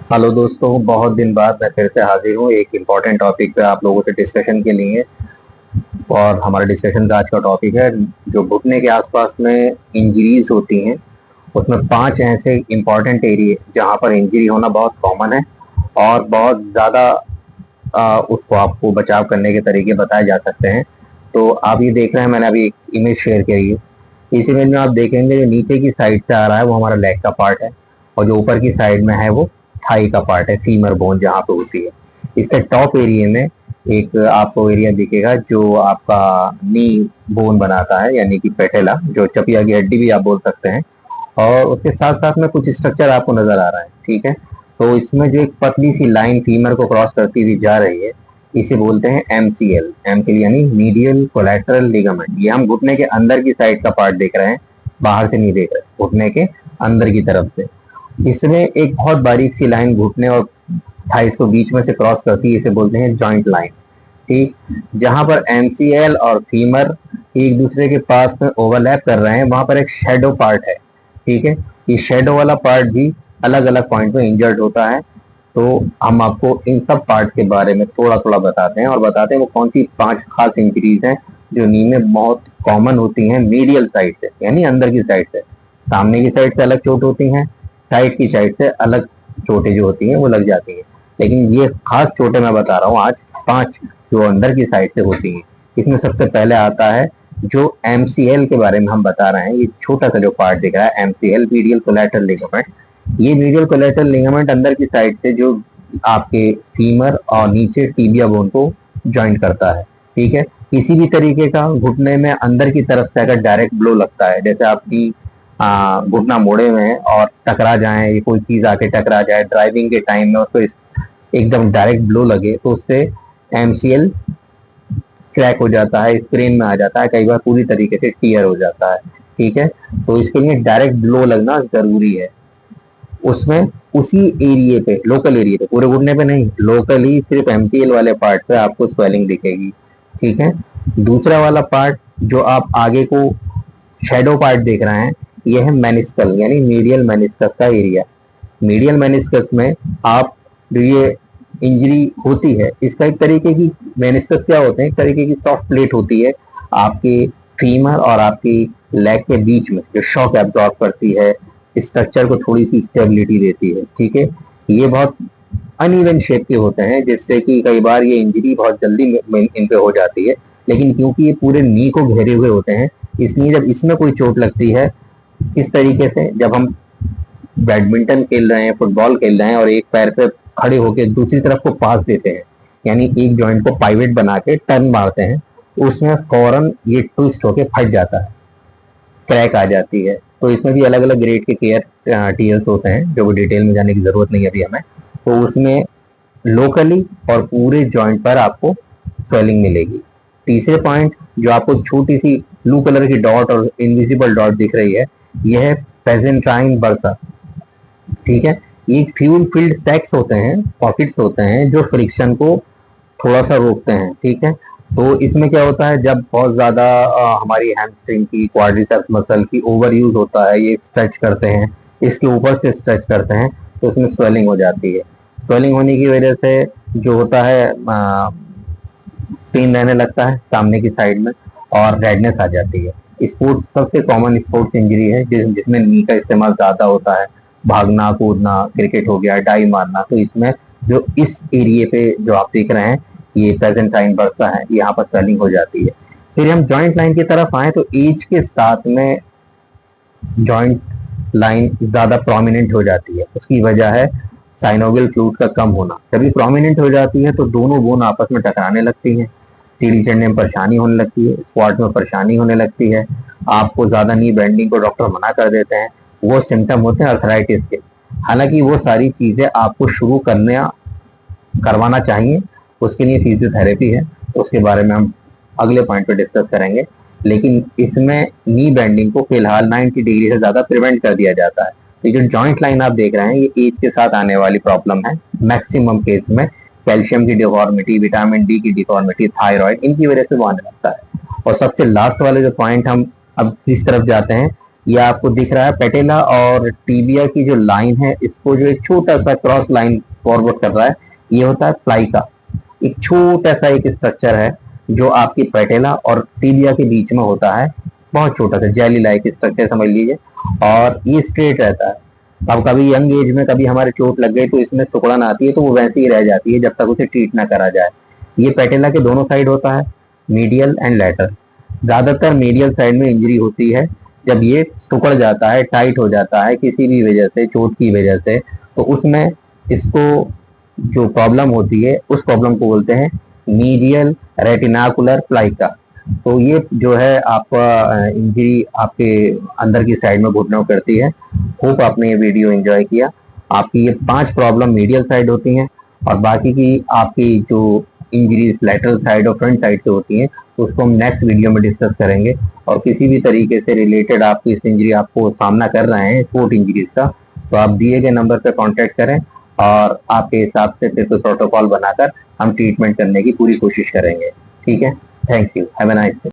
Hello दोस्तों, बहुत दिन बाद मैं फिर से हाजिर हूँ एक इम्पॉर्टेंट टॉपिक पे आप लोगों से डिस्कशन के लिए। और हमारा डिस्कशन का आज का टॉपिक है जो घुटने के आसपास में इंजरीज होती हैं। उसमें 5 ऐसे इम्पॉर्टेंट एरिया जहाँ पर इंजरी होना बहुत कॉमन है और बहुत ज़्यादा उसको आपको बचाव करने के तरीके बताए जा सकते हैं। तो आप ये देख रहे हैं, मैंने अभी एक इमेज शेयर करी है। इस इमेज में आप देखेंगे जो नीचे की साइड से आ रहा है वो हमारा लेग का पार्ट है, और जो ऊपर की साइड में है वो थाई का पार्ट है, फीमर बोन जहाँ पे होती है। इसके टॉप एरिया में एक आपको एरिया दिखेगा जो आपका नी बोन बनाता है, यानी कि पेटेला, जो चपिया की हड्डी भी आप बोल सकते हैं। और उसके साथ साथ में कुछ स्ट्रक्चर आपको नजर आ रहा है, ठीक है। तो इसमें जो एक पतली सी लाइन फीमर को क्रॉस करती हुई जा रही है, इसे बोलते हैं एमसीएल। एमसीएल यानी मीडियल कोलैटरल लिगामेंट। ये हम घुटने के अंदर की साइड का पार्ट देख रहे हैं, बाहर से नहीं देख रहे, घुटने के अंदर की तरफ से। इसमें एक बहुत बारीक सी लाइन घुटने और थाइस को बीच में से क्रॉस करती है, इसे बोलते हैं जॉइंट लाइन। ठीक, जहां पर एमसीएल और फीमर एक दूसरे के पास में ओवरलैप कर रहे हैं, वहां पर एक शेडो पार्ट है। ठीक है, ये शेडो वाला पार्ट भी अलग अलग पॉइंट पे इंजर्ड होता है। तो हम आपको इन सब पार्ट के बारे में थोड़ा थोड़ा बताते हैं, और बताते हैं वो कौन सी 5 खास इंजरीज हैं जो नी में बहुत कॉमन होती हैं, मीडियल साइड से यानी अंदर की साइड से। सामने की साइड से अलग चोट होती हैं, साइड की साइड से अलग चोटें जो होती हैं वो लग जाती हैं। लेकिन ये खास चोटें मैं बता रहा हूँ आज, 5 जो अंदर की साइड से होती हैं। इसमें सबसे पहले आता है जो एमसीएल के बारे में हम बता रहे हैं। ये छोटा सा जो पार्ट दिख रहा है एमसीएल, मीडियल कोलैटरल लिगामेंट। ये मीडियल कोलैटरल लिगामेंट अंदर की साइड से जो आपके फीमर और नीचे टीबिया बोन को ज्वाइंट करता है। ठीक है, किसी भी तरीके का घुटने में अंदर की तरफ से अगर डायरेक्ट ब्लो लगता है, जैसे आपकी घुटना मोड़े में है और टकरा जाए, ये कोई चीज आके टकरा जाए ड्राइविंग के टाइम में, उसको एकदम डायरेक्ट ब्लो लगे, तो उससे एमसीएल क्रैक हो जाता है, स्क्रीन में आ जाता है, कई बार पूरी तरीके से टीयर हो जाता है। ठीक है, तो इसके लिए डायरेक्ट ब्लो लगना जरूरी है। उसमें उसी एरिए पे, लोकल एरिया पे, पूरे घुटने पे नहीं, लोकली सिर्फ एमसीएल वाले पार्ट पे आपको स्वेलिंग दिखेगी। ठीक है, दूसरा वाला पार्ट जो आप आगे को शेडो पार्ट देख रहे हैं, ये है मेनिस्कल यानी मीडियल मेनिस्कस का एरिया। मीडियल मेनिस्कस में आप जो ये इंजरी होती है, इसका एक तरीके की मेनिस्कस क्या होते हैं, एक तरीके की सॉफ्ट प्लेट होती है आपके फीमर और आपकी लेग के बीच में, जो शॉक एब्जॉर्ब करती है, स्ट्रक्चर को थोड़ी सी स्टेबिलिटी देती है। ठीक है, ये बहुत अनइवन शेप के होते हैं, जिससे कि कई बार ये इंजरी बहुत जल्दी इन पे हो जाती है। लेकिन क्योंकि ये पूरे नी को घेरे हुए होते हैं, इसलिए जब इसमें कोई चोट लगती है, इस तरीके से जब हम बैडमिंटन खेल रहे हैं, फुटबॉल खेल रहे हैं और एक पैर पे खड़े होकर दूसरी तरफ को पास देते हैं, यानी एक जॉइंट को पाइवेट बना के टर्न मारते हैं, उसमें फौरन ये ट्विस्ट होके फट जाता है, क्रैक आ जाती है। तो इसमें भी अलग अलग ग्रेड के केयर टीएल्स होते हैं, जो डिटेल में जाने की जरूरत नहीं है अभी हमें। तो उसमें लोकली और पूरे जॉइंट पर आपको स्वेलिंग मिलेगी। तीसरे पॉइंट जो आपको छोटी सी ब्लू कलर की डॉट और इनविजिबल डॉट दिख रही है, यह है पेजेंट्राइन बर्सा। ठीक है, ये फ्यूल फिल्ड सैक्स होते हैं, पॉकेट्स होते हैं, जो फ्रिक्शन को थोड़ा सा रोकते हैं। ठीक है, तो इसमें क्या होता है, जब बहुत ज्यादा हमारी हैमस्ट्रिंग की, क्वाड्रिसेप्स मसल की ओवर यूज होता है, ये स्ट्रेच करते हैं, इसके ऊपर से स्ट्रेच करते हैं, तो इसमें स्वेलिंग हो जाती है। स्वेलिंग होने की वजह से जो होता है, पेन रहने लगता है सामने की साइड में, और रेडनेस आ जाती है। स्पोर्ट्स सबसे कॉमन स्पोर्ट्स इंजरी है जिसमें नी का इस्तेमाल ज्यादा होता है। भागना कूदना, क्रिकेट हो गया, डाई मारना, तो इसमें जो इस एरिए पे जो आप देख रहे हैं, ये प्रेजेंटाइन बर्सा है, यहाँ पर स्वेलिंग हो जाती है। फिर हम जॉइंट लाइन की तरफ आए तो एज के साथ में जॉइंट लाइन ज्यादा प्रोमिनेंट हो जाती है। उसकी वजह है साइनोवियल फ्लूइड का कम होना। जब ये प्रोमिनेंट हो जाती है तो दोनों बोन आपस में टकराने लगती हैं, सीढ़ी चढ़ने में परेशानी होने लगती है, स्क्वाट में परेशानी होने लगती है, आपको ज्यादा नी बेंडिंग को डॉक्टर मना कर देते हैं। वो सिम्टम होते हैं अर्थराइटिस के। हालांकि वो सारी चीजें आपको शुरू करवाना चाहिए, उसके लिए फिजियोथेरेपी है, उसके बारे में हम अगले पॉइंट पे डिस्कस करेंगे। लेकिन इसमें नी बेंडिंग को फिलहाल 90 डिग्री से ज्यादा प्रिवेंट कर दिया जाता है। तो जो जॉइंट लाइन आप देख रहे हैं, ये एज के साथ आने वाली प्रॉब्लम है। मैक्सिमम केस में कैल्शियम की डिफॉर्मिटी, विटामिन डी की डिफॉर्मिटी, थायराइड, इनकी वजह से वो आने लगता है। और सबसे लास्ट वाले जो पॉइंट हम अब इस तरफ जाते हैं, ये आपको दिख रहा है पेटेला और टीबिया की जो लाइन है, इसको जो एक छोटा सा क्रॉस लाइन फॉरवर्ड कर रहा है, ये होता है फ्लाई का एक छोटा सा एक स्ट्रक्चर है जो आपकी पेटेला और टीबिया के बीच में होता है। बहुत छोटा सा जेली लाइक स्ट्रक्चर समझ लीजिए, और ये स्ट्रेट रहता है। अब कभी यंग एज में कभी हमारे चोट लग गई तो इसमें सिकुड़न आती है, तो वो वैसे ही रह जाती है जब तक उसे ट्रीट ना करा जाए। ये पेटेला के दोनों साइड होता है, मीडियल एंड लैटरल। ज्यादातर मीडियल साइड में इंजरी होती है जब ये सिकुड़ जाता है, टाइट हो जाता है किसी भी वजह से, चोट की वजह से, तो उसमें इसको जो प्रॉब्लम होती है उस प्रॉब्लम को बोलते हैं मीडियल रेटिनाकुलर प्लाइका। तो ये जो है आपका इंजरी आपके अंदर की साइड में घुटनों करती है। होप आपने ये वीडियो एंजॉय किया। आपकी ये 5 प्रॉब्लम मीडियल साइड होती हैं, और बाकी की आपकी जो इंजरीज लेटरल साइड और फ्रंट साइड से होती हैं, तो उसको हम नेक्स्ट वीडियो में डिस्कस करेंगे। और किसी भी तरीके से रिलेटेड आपकी इस इंजरी आपको सामना कर रहे हैं स्पोर्ट इंजरीज का, तो आप दिए गए नंबर पर कॉन्टेक्ट करें, और आपके हिसाब से फिर कोई प्रोटोकॉल बनाकर हम ट्रीटमेंट करने की पूरी कोशिश करेंगे। ठीक है, thank you, have a nice day.